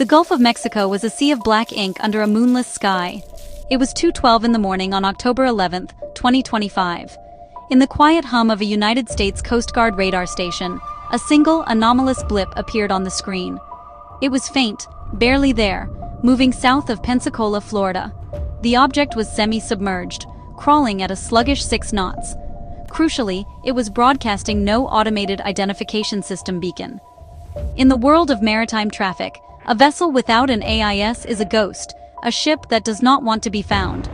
The Gulf of Mexico was a sea of black ink under a moonless sky. It was 2:12 in the morning on October 11, 2025. In the quiet hum of a United States Coast Guard radar station, a single, anomalous blip appeared on the screen. It was faint, barely there, moving south of Pensacola, Florida. The object was semi-submerged, crawling at a sluggish 6 knots. Crucially, it was broadcasting no automated identification system beacon. In the world of maritime traffic, a vessel without an AIS is a ghost, a ship that does not want to be found.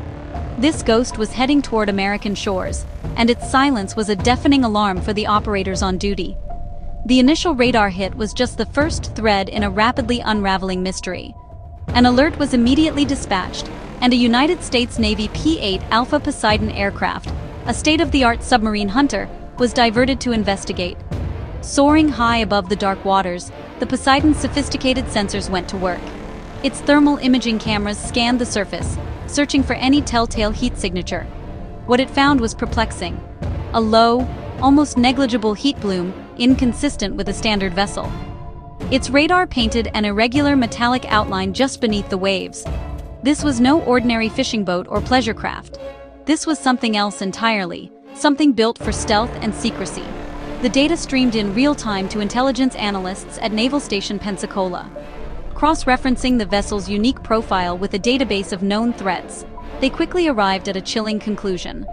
This ghost was heading toward American shores, and its silence was a deafening alarm for the operators on duty. The initial radar hit was just the first thread in a rapidly unraveling mystery. An alert was immediately dispatched, and a United States Navy P-8 Alpha Poseidon aircraft, a state-of-the-art submarine hunter, was diverted to investigate. Soaring high above the dark waters, the Poseidon's sophisticated sensors went to work. Its thermal imaging cameras scanned the surface, searching for any telltale heat signature. What it found was perplexing. A low, almost negligible heat bloom, inconsistent with a standard vessel. Its radar painted an irregular metallic outline just beneath the waves. This was no ordinary fishing boat or pleasure craft. This was something else entirely, something built for stealth and secrecy. The data streamed in real time to intelligence analysts at Naval Station Pensacola. Cross-referencing the vessel's unique profile with a database of known threats, they quickly arrived at a chilling conclusion.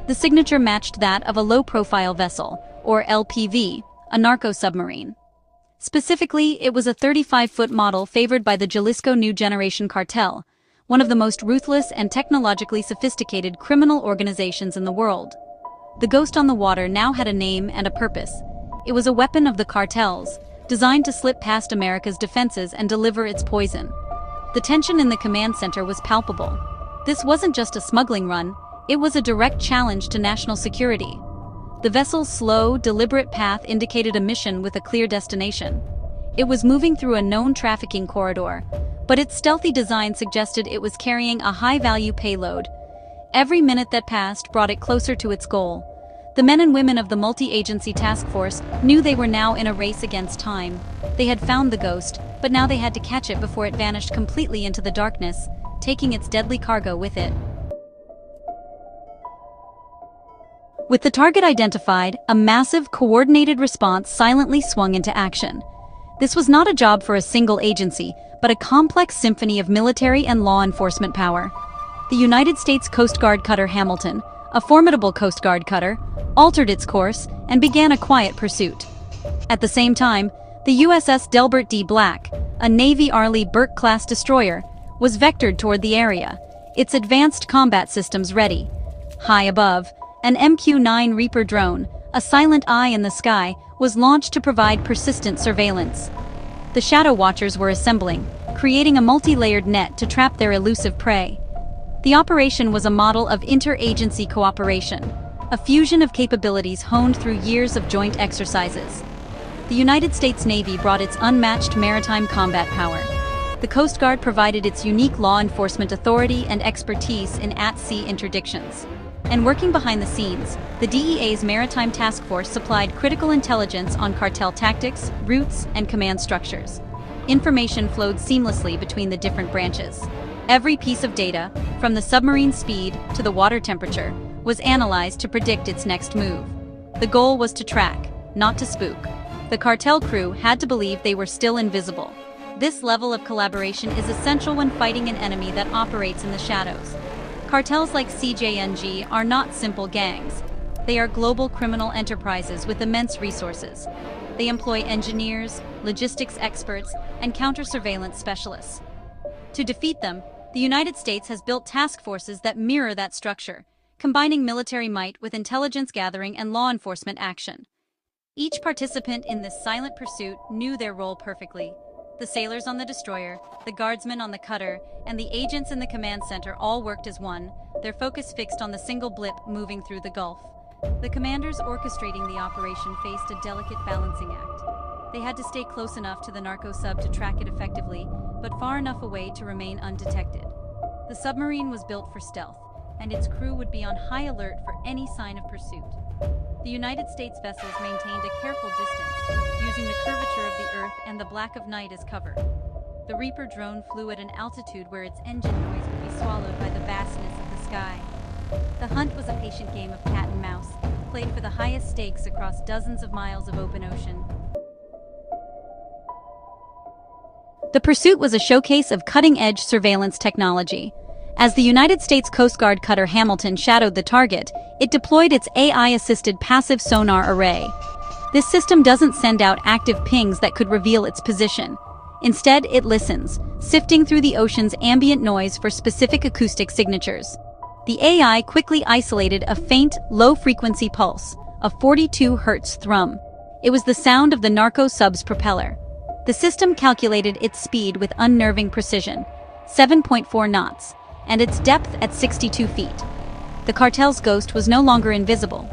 The signature matched that of a low-profile vessel, or LPV, a narco-submarine. Specifically, it was a 35-foot model favored by the Jalisco New Generation Cartel, one of the most ruthless and technologically sophisticated criminal organizations in the world. The ghost on the water now had a name and a purpose. It was a weapon of the cartels, designed to slip past America's defenses and deliver its poison. The tension in the command center was palpable. This wasn't just a smuggling run, it was a direct challenge to national security. The vessel's slow, deliberate path indicated a mission with a clear destination. It was moving through a known trafficking corridor, but its stealthy design suggested it was carrying a high-value payload. Every minute that passed brought it closer to its goal. The men and women of the multi-agency task force knew they were now in a race against time. They had found the ghost, but now they had to catch it before it vanished completely into the darkness, taking its deadly cargo with it. With the target identified, a massive, coordinated response silently swung into action. This was not a job for a single agency, but a complex symphony of military and law enforcement power. The United States Coast Guard cutter Hamilton, a formidable Coast Guard cutter, altered its course and began a quiet pursuit. At the same time, the USS Delbert D. Black, a Navy Arleigh Burke-class destroyer, was vectored toward the area, its advanced combat systems ready. High above, an MQ-9 Reaper drone, a silent eye in the sky, was launched to provide persistent surveillance. The Shadow Watchers were assembling, creating a multi-layered net to trap their elusive prey. The operation was a model of interagency cooperation, a fusion of capabilities honed through years of joint exercises. The United States Navy brought its unmatched maritime combat power. The Coast Guard provided its unique law enforcement authority and expertise in at-sea interdictions. And working behind the scenes, the DEA's Maritime Task Force supplied critical intelligence on cartel tactics, routes, and command structures. Information flowed seamlessly between the different branches. Every piece of data, from the submarine speed to the water temperature, was analyzed to predict its next move. The goal was to track, not to spook. The cartel crew had to believe they were still invisible. This level of collaboration is essential when fighting an enemy that operates in the shadows. Cartels like CJNG are not simple gangs. They are global criminal enterprises with immense resources. They employ engineers, logistics experts, and counter-surveillance specialists. To defeat them, the United States has built task forces that mirror that structure, combining military might with intelligence gathering and law enforcement action. Each participant in this silent pursuit knew their role perfectly. The sailors on the destroyer, the guardsmen on the cutter, and the agents in the command center all worked as one, their focus fixed on the single blip moving through the Gulf. The commanders orchestrating the operation faced a delicate balancing act. They had to stay close enough to the narco sub to track it effectively, but far enough away to remain undetected. The submarine was built for stealth, and its crew would be on high alert for any sign of pursuit. The United States vessels maintained a careful distance, using the curvature of the Earth and the black of night as cover. The Reaper drone flew at an altitude where its engine noise would be swallowed by the vastness of the sky. The hunt was a patient game of cat and mouse, played for the highest stakes across dozens of miles of open ocean. The pursuit was a showcase of cutting-edge surveillance technology. As the United States Coast Guard cutter Hamilton shadowed the target, it deployed its AI-assisted passive sonar array. This system doesn't send out active pings that could reveal its position. Instead, it listens, sifting through the ocean's ambient noise for specific acoustic signatures. The AI quickly isolated a faint, low-frequency pulse, a 42 Hz thrum. It was the sound of the narco sub's propeller. The system calculated its speed with unnerving precision, 7.4 knots, and its depth at 62 feet. The cartel's ghost was no longer invisible.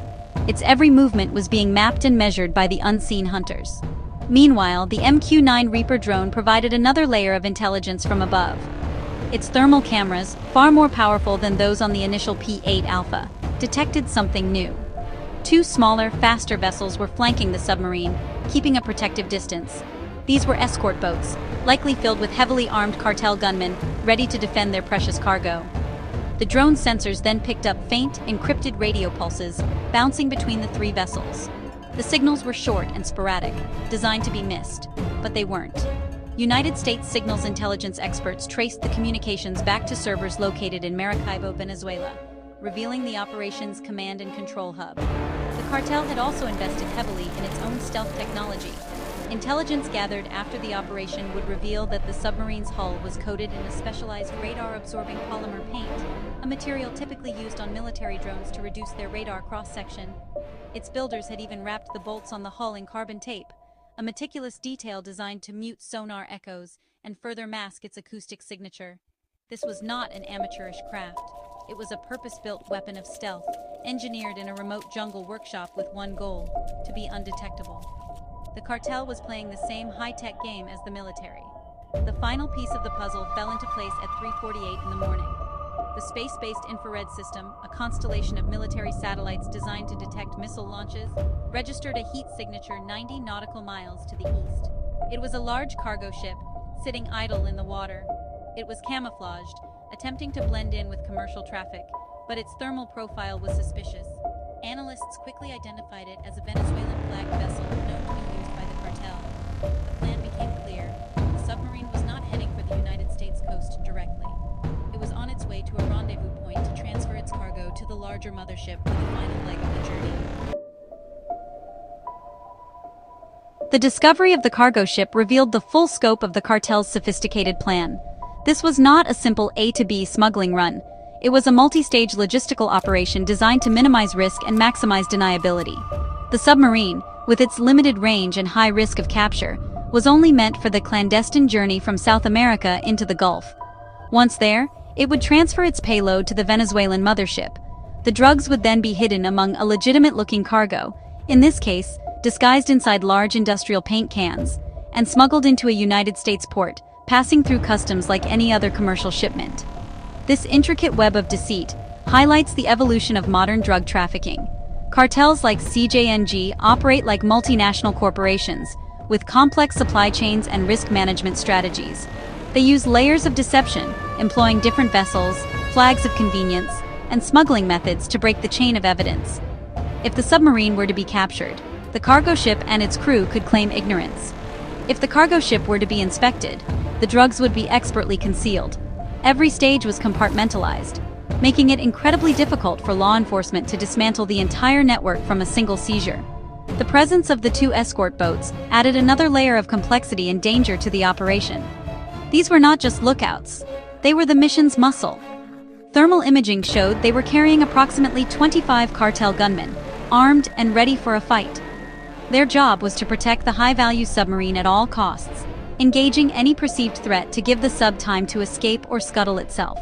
Its every movement was being mapped and measured by the unseen hunters. Meanwhile, the MQ-9 Reaper drone provided another layer of intelligence from above. Its thermal cameras, far more powerful than those on the initial P-8 Alpha, detected something new. Two smaller, faster vessels were flanking the submarine, keeping a protective distance. These were escort boats, likely filled with heavily armed cartel gunmen, ready to defend their precious cargo. The drone's sensors then picked up faint, encrypted radio pulses, bouncing between the three vessels. The signals were short and sporadic, designed to be missed, but they weren't. United States signals intelligence experts traced the communications back to servers located in Maracaibo, Venezuela, revealing the operation's command and control hub. The cartel had also invested heavily in its own stealth technology. Intelligence gathered after the operation would reveal that the submarine's hull was coated in a specialized radar-absorbing polymer paint, a material typically used on military drones to reduce their radar cross-section. Its builders had even wrapped the bolts on the hull in carbon tape, a meticulous detail designed to mute sonar echoes and further mask its acoustic signature. This was not an amateurish craft. It was a purpose-built weapon of stealth, engineered in a remote jungle workshop with one goal: to be undetectable. The cartel was playing the same high-tech game as the military. The final piece of the puzzle fell into place at 3:48 in the morning. The space-based infrared system, a constellation of military satellites designed to detect missile launches, registered a heat signature 90 nautical miles to the east. It was a large cargo ship, sitting idle in the water. It was camouflaged, attempting to blend in with commercial traffic, but its thermal profile was suspicious. Analysts quickly identified it as a Venezuelan-flagged vessel known to be used by the cartel. The plan became clear. The submarine was not heading for the United States coast directly. It was on its way to a rendezvous point to transfer its cargo to the larger mothership for the final leg of the journey. The discovery of the cargo ship revealed the full scope of the cartel's sophisticated plan. This was not a simple A to B smuggling run. It was a multi-stage logistical operation designed to minimize risk and maximize deniability. The submarine, with its limited range and high risk of capture, was only meant for the clandestine journey from South America into the Gulf. Once there, it would transfer its payload to the Venezuelan mothership. The drugs would then be hidden among a legitimate-looking cargo, in this case, disguised inside large industrial paint cans, and smuggled into a United States port, passing through customs like any other commercial shipment. This intricate web of deceit highlights the evolution of modern drug trafficking. Cartels like CJNG operate like multinational corporations, with complex supply chains and risk management strategies. They use layers of deception, employing different vessels, flags of convenience, and smuggling methods to break the chain of evidence. If the submarine were to be captured, the cargo ship and its crew could claim ignorance. If the cargo ship were to be inspected, the drugs would be expertly concealed. Every stage was compartmentalized, making it incredibly difficult for law enforcement to dismantle the entire network from a single seizure. The presence of the two escort boats added another layer of complexity and danger to the operation. These were not just lookouts, they were the mission's muscle. Thermal imaging showed they were carrying approximately 25 cartel gunmen, armed and ready for a fight. Their job was to protect the high-value submarine at all costs, engaging any perceived threat to give the sub time to escape or scuttle itself.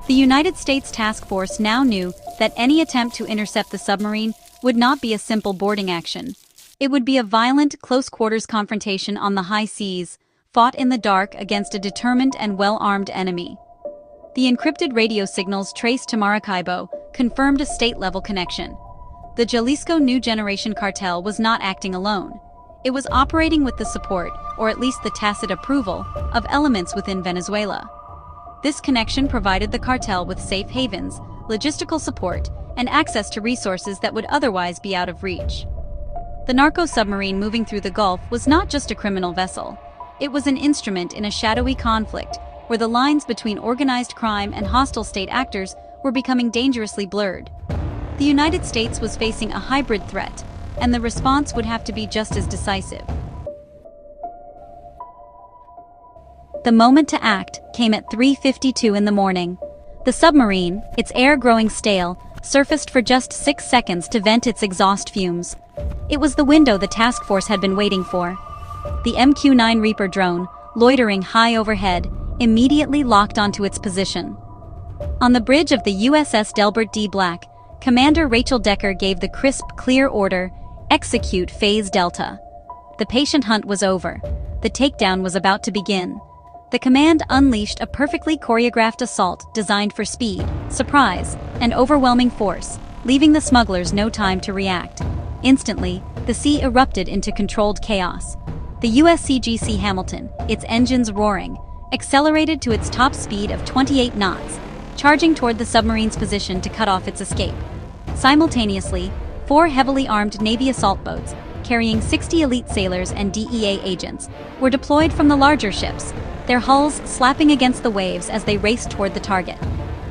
The United States Task Force now knew that any attempt to intercept the submarine would not be a simple boarding action. It would be a violent, close-quarters confrontation on the high seas, fought in the dark against a determined and well-armed enemy. The encrypted radio signals traced to Maracaibo confirmed a state-level connection. The Jalisco New Generation Cartel was not acting alone. It was operating with the support, or at least the tacit approval, of elements within Venezuela. This connection provided the cartel with safe havens, logistical support, and access to resources that would otherwise be out of reach. The narco submarine moving through the Gulf was not just a criminal vessel. It was an instrument in a shadowy conflict where the lines between organized crime and hostile state actors were becoming dangerously blurred. The United States was facing a hybrid threat, and the response would have to be just as decisive. The moment to act came at 3:52 in the morning. The submarine, its air growing stale, surfaced for just 6 seconds to vent its exhaust fumes. It was the window the task force had been waiting for. The MQ-9 Reaper drone, loitering high overhead, immediately locked onto its position. On the bridge of the USS Delbert D. Black, Commander Rachel Decker gave the crisp, clear order, "Execute Phase Delta." The patient hunt was over. The takedown was about to begin. The command unleashed a perfectly choreographed assault designed for speed, surprise, and overwhelming force, leaving the smugglers no time to react. Instantly, the sea erupted into controlled chaos. The USCGC Hamilton, its engines roaring, accelerated to its top speed of 28 knots, charging toward the submarine's position to cut off its escape. Simultaneously, 4 heavily armed Navy assault boats, carrying 60 elite sailors and DEA agents, were deployed from the larger ships, their hulls slapping against the waves as they raced toward the target.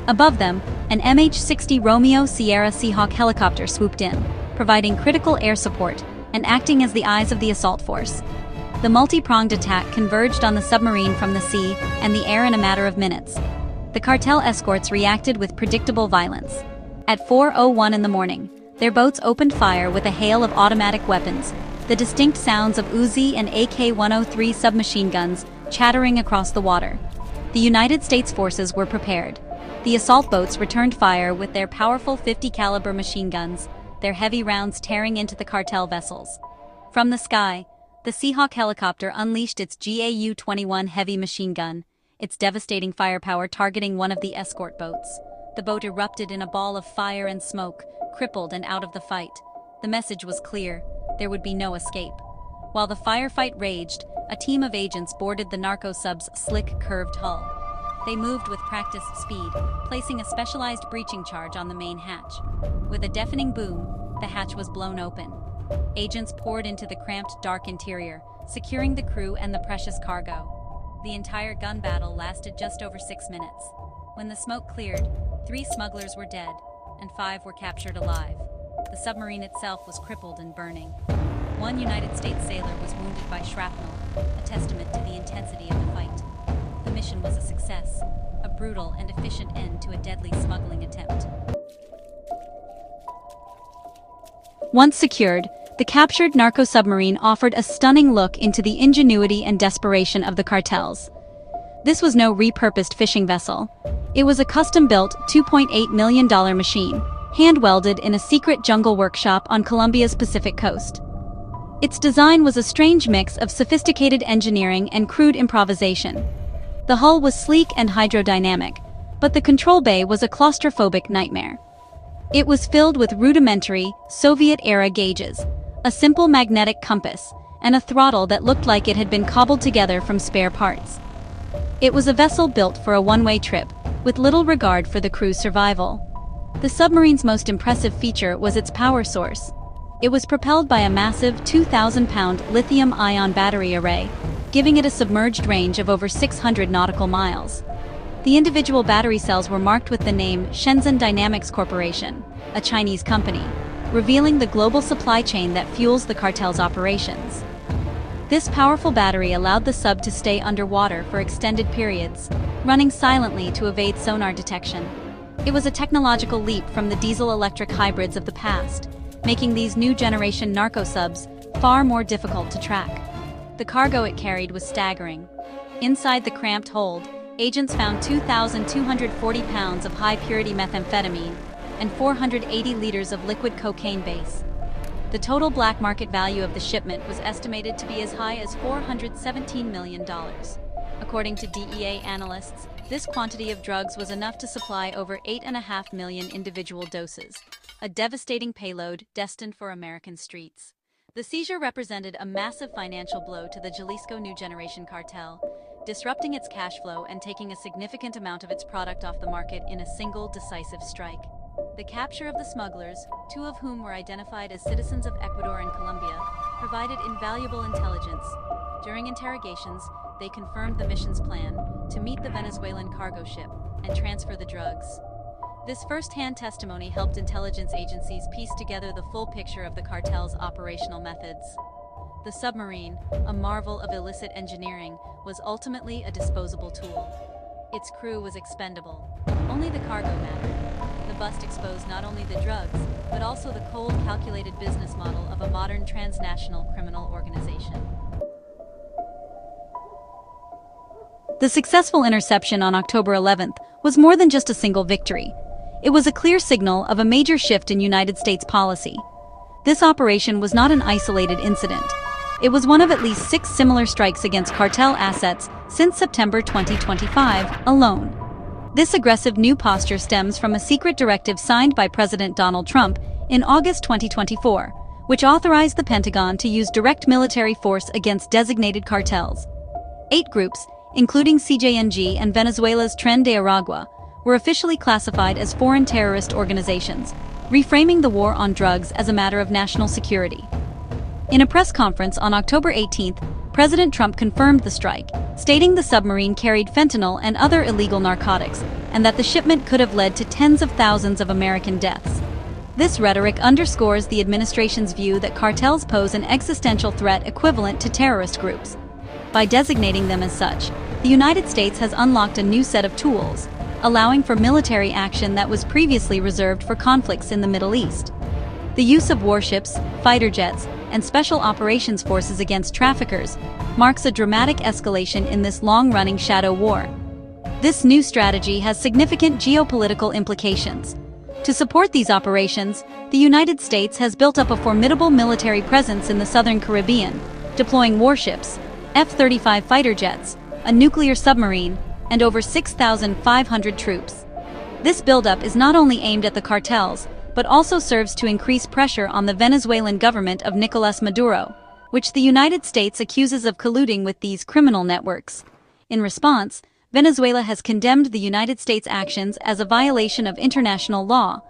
Above them, an MH-60 Romeo Sierra Seahawk helicopter swooped in, providing critical air support and acting as the eyes of the assault force. The multi-pronged attack converged on the submarine from the sea and the air in a matter of minutes. The cartel escorts reacted with predictable violence. At 4:01 in the morning, their boats opened fire with a hail of automatic weapons, the distinct sounds of Uzi and AK-103 submachine guns chattering across the water. The United States forces were prepared. The assault boats returned fire with their powerful 50 caliber machine guns, their heavy rounds tearing into the cartel vessels. From the sky, the Seahawk helicopter unleashed its GAU-21 heavy machine gun, its devastating firepower targeting one of the escort boats. The boat erupted in a ball of fire and smoke, crippled and out of the fight. The message was clear: there would be no escape. While the firefight raged, a team of agents boarded the narco sub's slick, curved hull. They moved with practiced speed, placing a specialized breaching charge on the main hatch. With a deafening boom, the hatch was blown open. Agents poured into the cramped, dark interior, securing the crew and the precious cargo. The entire gun battle lasted just over 6 minutes. When the smoke cleared, 3 smugglers were dead, and 5 were captured alive. The submarine itself was crippled and burning. 1 United States sailor was wounded by shrapnel, a testament to the intensity of the fight. The mission was a success, a brutal and efficient end to a deadly smuggling attempt. Once secured, the captured narco submarine offered a stunning look into the ingenuity and desperation of the cartels. This was no repurposed fishing vessel. It was a custom-built $2.8 million machine, hand-welded in a secret jungle workshop on Colombia's Pacific coast. Its design was a strange mix of sophisticated engineering and crude improvisation. The hull was sleek and hydrodynamic, but the control bay was a claustrophobic nightmare. It was filled with rudimentary, Soviet-era gauges, a simple magnetic compass, and a throttle that looked like it had been cobbled together from spare parts. It was a vessel built for a one-way trip, with little regard for the crew's survival. The submarine's most impressive feature was its power source. It was propelled by a massive 2,000-pound lithium-ion battery array, giving it a submerged range of over 600 nautical miles. The individual battery cells were marked with the name Shenzhen Dynamics Corporation, a Chinese company, revealing the global supply chain that fuels the cartel's operations. This powerful battery allowed the sub to stay underwater for extended periods, running silently to evade sonar detection. It was a technological leap from the diesel-electric hybrids of the past, making these new-generation narco subs far more difficult to track. The cargo it carried was staggering. Inside the cramped hold, agents found 2,240 pounds of high-purity methamphetamine and 480 liters of liquid cocaine base. The total black market value of the shipment was estimated to be as high as $417 million. According to DEA analysts, this quantity of drugs was enough to supply over 8.5 million individual doses, a devastating payload destined for American streets. The seizure represented a massive financial blow to the Jalisco New Generation cartel, disrupting its cash flow and taking a significant amount of its product off the market in a single decisive strike. The capture of the smugglers, two of whom were identified as citizens of Ecuador and Colombia, provided invaluable intelligence. During interrogations, they confirmed the mission's plan to meet the Venezuelan cargo ship and transfer the drugs. This first-hand testimony helped intelligence agencies piece together the full picture of the cartel's operational methods. The submarine, a marvel of illicit engineering, was ultimately a disposable tool. Its crew was expendable. Only the cargo mattered. The bust exposed not only the drugs, but also the cold, calculated business model of a modern transnational criminal organization. The successful interception on October 11th was more than just a single victory. It was a clear signal of a major shift in United States policy. This operation was not an isolated incident. It was one of at least 6 similar strikes against cartel assets since September 2025 alone. This aggressive new posture stems from a secret directive signed by President Donald Trump in August 2024, which authorized the Pentagon to use direct military force against designated cartels. 8 groups, including CJNG and Venezuela's Tren de Aragua, were officially classified as foreign terrorist organizations, reframing the war on drugs as a matter of national security. In a press conference on October 18th, President Trump confirmed the strike, stating the submarine carried fentanyl and other illegal narcotics, and that the shipment could have led to tens of thousands of American deaths. This rhetoric underscores the administration's view that cartels pose an existential threat equivalent to terrorist groups. By designating them as such, the United States has unlocked a new set of tools, allowing for military action that was previously reserved for conflicts in the Middle East. The use of warships, fighter jets, and special operations forces against traffickers marks a dramatic escalation in this long-running shadow war. This new strategy has significant geopolitical implications. To support these operations, the United States has built up a formidable military presence in the southern Caribbean, deploying warships, F-35 fighter jets, a nuclear submarine, and over 6,500 troops. This buildup is not only aimed at the cartels, but also serves to increase pressure on the Venezuelan government of Nicolás Maduro, which the United States accuses of colluding with these criminal networks. In response, Venezuela has condemned the United States' actions as a violation of international law,